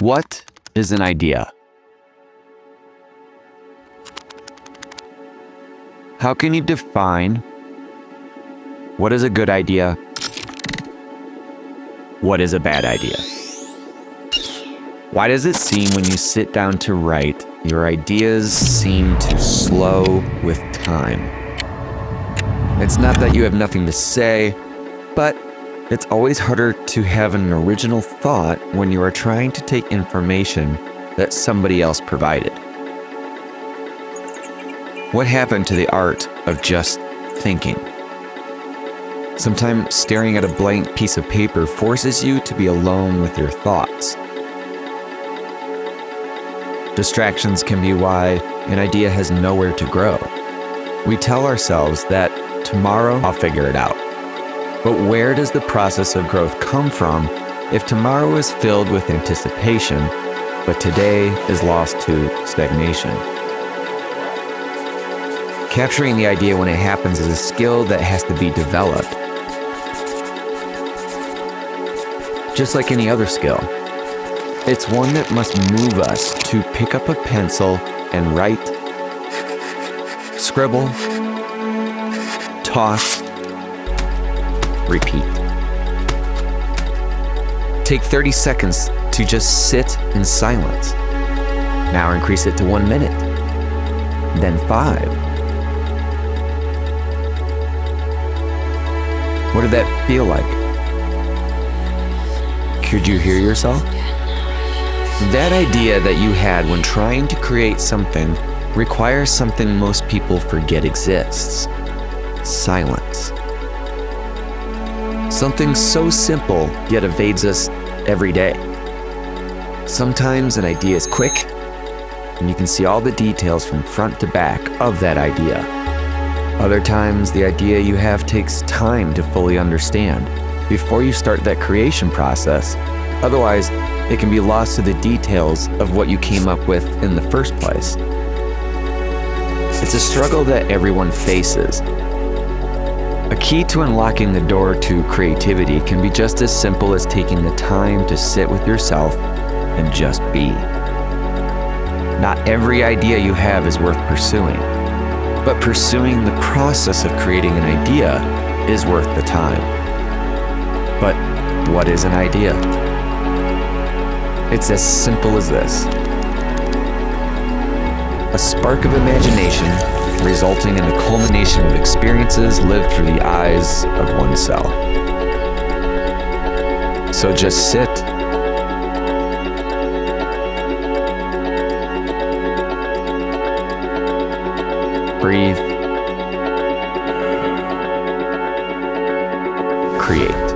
What is an idea? How can you define what is a good idea? What is a bad idea? Why does it seem when you sit down to write, your ideas seem to slow with time? It's not that you have nothing to say, but it's always harder to have an original thought when you are trying to take information that somebody else provided. What happened to the art of just thinking? Sometimes staring at a blank piece of paper forces you to be alone with your thoughts. Distractions can be why an idea has nowhere to grow. We tell ourselves that tomorrow I'll figure it out. But where does the process of growth come from if tomorrow is filled with anticipation, but today is lost to stagnation? Capturing the idea when it happens is a skill that has to be developed. Just like any other skill, it's one that must move us to pick up a pencil and write, scribble, toss, repeat. Take 30 seconds to just sit in silence. Now increase it to 1 minute, then 5. What did that feel like? Could you hear yourself? That idea that you had when trying to create something requires something most people forget exists: silence. Something so simple yet evades us every day. Sometimes an idea is quick, and you can see all the details from front to back of that idea. Other times, the idea you have takes time to fully understand before you start that creation process. Otherwise, it can be lost to the details of what you came up with in the first place. It's a struggle that everyone faces. A key to unlocking the door to creativity can be just as simple as taking the time to sit with yourself and just be. Not every idea you have is worth pursuing, but pursuing the process of creating an idea is worth the time. But what is an idea? It's as simple as this: a spark of imagination resulting in the culmination of experiences lived through the eyes of oneself. So just sit, breathe, create.